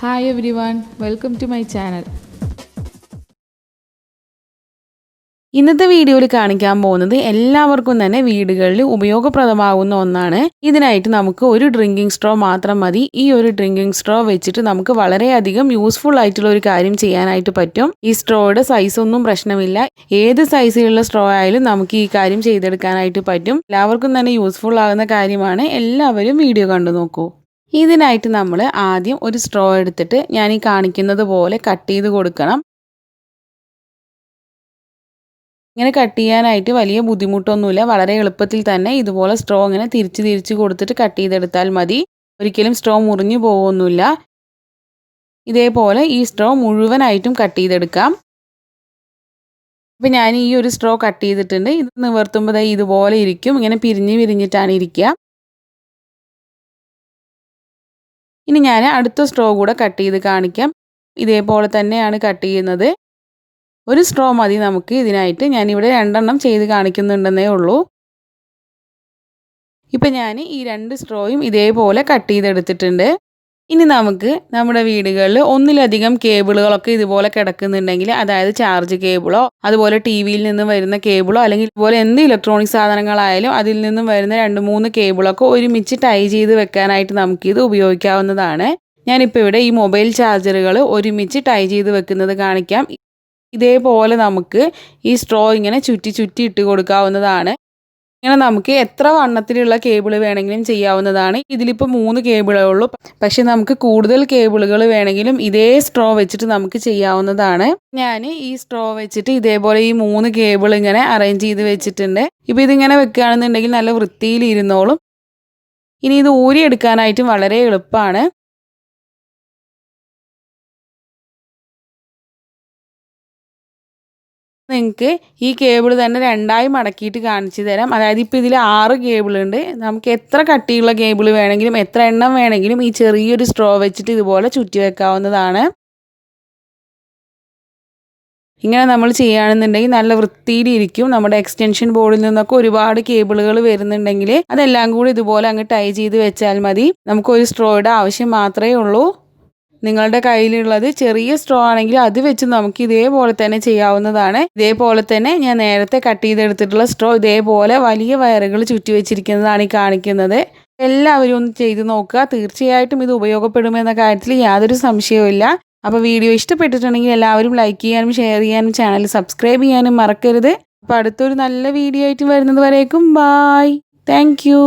Hi everyone, welcome to my channel. ഇന്നത്തെ വീഡിയോയിൽ കാണിക്കാൻ പോകുന്നത് എല്ലാവർക്കും തന്നെ വീടുകളിൽ ഉപയോഗപ്രദമാകുന്ന ഒന്നാണ്. ഇതിനായിട്ട് നമുക്ക് ഒരു ഡ്രിങ്കിങ് സ്ട്രോ മാത്രം മതി. ഈ ഒരു ഡ്രിങ്കിങ് സ്ട്രോ വെച്ചിട്ട് നമുക്ക് വളരെയധികം യൂസ്ഫുൾ ആയിട്ടുള്ള ഒരു കാര്യം ചെയ്യാനായിട്ട് പറ്റും. ഈ സ്ട്രോയുടെ സൈസ് ഒന്നും പ്രശ്നമില്ല. ഏത് സൈസിലുള്ള സ്ട്രോ ആയാലും നമുക്ക് ഈ കാര്യം ചെയ്തെടുക്കാനായിട്ട് പറ്റും. എല്ലാവർക്കും തന്നെ യൂസ്ഫുൾ ആകുന്ന കാര്യമാണ്. എല്ലാവരും വീഡിയോ കണ്ടു നോക്കൂ. ഇതിനായിട്ട് നമ്മൾ ആദ്യം ഒരു സ്ട്രോ എടുത്തിട്ട് ഞാൻ ഈ കാണിക്കുന്നത് പോലെ കട്ട് ചെയ്ത് കൊടുക്കണം. ഇങ്ങനെ കട്ട് ചെയ്യാനായിട്ട് വലിയ ബുദ്ധിമുട്ടൊന്നുമില്ല. വളരെ എളുപ്പത്തിൽ തന്നെ ഇതുപോലെ സ്ട്രോ ഇങ്ങനെ തിരിച്ച് കൊടുത്തിട്ട് കട്ട് ചെയ്തെടുത്താൽ മതി. ഒരിക്കലും സ്ട്രോ മുറിഞ്ഞു പോകുന്നില്ല. ഇതേപോലെ ഈ സ്ട്രോ മുഴുവനായിട്ടും കട്ട് ചെയ്തെടുക്കാം. ഇപ്പം ഞാൻ ഈ ഒരു സ്ട്രോ കട്ട് ചെയ്തിട്ടുണ്ട്. ഇത് നിവർത്തുമ്പോൾ ഇതുപോലെ ഇരിക്കും. ഇങ്ങനെ പിരിഞ്ഞിട്ടാണ് ഇരിക്കുക. ഇനി ഞാൻ അടുത്ത സ്ട്രോ കൂടെ കട്ട് ചെയ്ത് കാണിക്കാം. ഇതേപോലെ തന്നെയാണ് കട്ട് ചെയ്യുന്നത്. ഒരു സ്ട്രോ മതി നമുക്ക് ഇതിനായിട്ട്. ഞാനിവിടെ 2 ചെയ്ത് കാണിക്കുന്നുണ്ടെന്നേ ഉള്ളൂ. ഇപ്പം ഞാൻ ഈ 2 സ്ട്രോയും ഇതേപോലെ കട്ട് ചെയ്തെടുത്തിട്ടുണ്ട്. ഇനി നമുക്ക് നമ്മുടെ വീടുകളിൽ ഒന്നിലധികം കേബിളുകളൊക്കെ ഇതുപോലെ കിടക്കുന്നുണ്ടെങ്കിൽ, അതായത് ചാർജ് കേബിളോ അതുപോലെ ടി-വിയിൽ നിന്നും വരുന്ന കേബിളോ അല്ലെങ്കിൽ ഇതുപോലെ എന്ത് ഇലക്ട്രോണിക് സാധനങ്ങളായാലും അതിൽ നിന്നും വരുന്ന 2-3 കേബിളൊക്കെ ഒരുമിച്ച് ടൈ ചെയ്ത് വെക്കാനായിട്ട് നമുക്കിത് ഉപയോഗിക്കാവുന്നതാണ്. ഞാനിപ്പോൾ ഇവിടെ ഈ മൊബൈൽ ചാർജറുകൾ ഒരുമിച്ച് ടൈ ചെയ്ത് വെക്കുന്നത് കാണിക്കാം. ഇതേപോലെ നമുക്ക് ഈ സ്ട്രോ ഇങ്ങനെ ചുറ്റി ഇട്ട് കൊടുക്കാവുന്നതാണ്. ഇങ്ങനെ നമുക്ക് എത്ര വണ്ണത്തിലുള്ള കേബിൾ വേണമെങ്കിലും ചെയ്യാവുന്നതാണ്. ഇതിലിപ്പോൾ 3 കേബിളേ ഉള്ളൂ. പക്ഷെ നമുക്ക് കൂടുതൽ കേബിളുകൾ വേണമെങ്കിലും ഇതേ സ്ട്രോ വെച്ചിട്ട് നമുക്ക് ചെയ്യാവുന്നതാണ്. ഞാൻ ഈ സ്ട്രോ വെച്ചിട്ട് ഇതേപോലെ ഈ 3 കേബിൾ ഇങ്ങനെ അറേഞ്ച് ചെയ്ത് വെച്ചിട്ടുണ്ട്. ഇപ്പോൾ ഇതിങ്ങനെ വെക്കുകയാണെന്നുണ്ടെങ്കിൽ നല്ല വൃത്തിയിൽ ഇരുന്നോളും. ഇനി ഇത് ഊരിയെടുക്കാനായിട്ടും വളരെ എളുപ്പമാണ്. നിങ്ങൾക്ക് ഈ കേബിൾ തന്നെ 2ആയി മടക്കിയിട്ട് കാണിച്ചു തരാം. അതായത് ഇപ്പോൾ ഇതിൽ 6 കേബിളുണ്ട്. നമുക്ക് എത്ര കട്ടിയുള്ള കേബിൾ വേണമെങ്കിലും എത്ര എണ്ണം വേണമെങ്കിലും ഈ ചെറിയൊരു സ്ട്രോ വെച്ചിട്ട് ഇതുപോലെ ചുറ്റി വെക്കാവുന്നതാണ്. ഇങ്ങനെ നമ്മൾ ചെയ്യുകയാണെന്നുണ്ടെങ്കിൽ നല്ല വൃത്തിയിലിരിക്കും. നമ്മുടെ എക്സ്റ്റൻഷൻ ബോർഡിൽ നിന്നൊക്കെ ഒരുപാട് കേബിളുകൾ വരുന്നുണ്ടെങ്കിൽ അതെല്ലാം കൂടി ഇതുപോലെ അങ്ങ് ടൈ ചെയ്ത് വെച്ചാൽ മതി. നമുക്കൊരു സ്ട്രോയുടെ ആവശ്യം മാത്രമേ ഉള്ളൂ. നിങ്ങളുടെ കയ്യിലുള്ളത് ചെറിയ സ്ട്രോ ആണെങ്കിൽ അത് വെച്ച് നമുക്ക് ഇതേപോലെ തന്നെ ചെയ്യാവുന്നതാണ്. ഇതേപോലെ തന്നെ ഞാൻ നേരത്തെ കട്ട് ചെയ്തെടുത്തിട്ടുള്ള സ്ട്രോ ഇതേപോലെ വലിയ വയറുകൾ ചുറ്റി വെച്ചിരിക്കുന്നതാണ് ഈ കാണിക്കുന്നത്. എല്ലാവരും ഒന്ന് ചെയ്ത് നോക്കുക. തീർച്ചയായിട്ടും ഇത് ഉപയോഗപ്പെടുമെന്ന കാര്യത്തിൽ യാതൊരു സംശയവുമില്ല. അപ്പോൾ വീഡിയോ ഇഷ്ടപ്പെട്ടിട്ടുണ്ടെങ്കിൽ എല്ലാവരും ലൈക്ക് ചെയ്യാനും ഷെയർ ചെയ്യാനും ചാനൽ സബ്സ്ക്രൈബ് ചെയ്യാനും മറക്കരുത്. അപ്പോൾ അടുത്തൊരു നല്ല വീഡിയോ ആയിട്ട് വരുന്നത് വരേക്കും ബായ്. Thank you.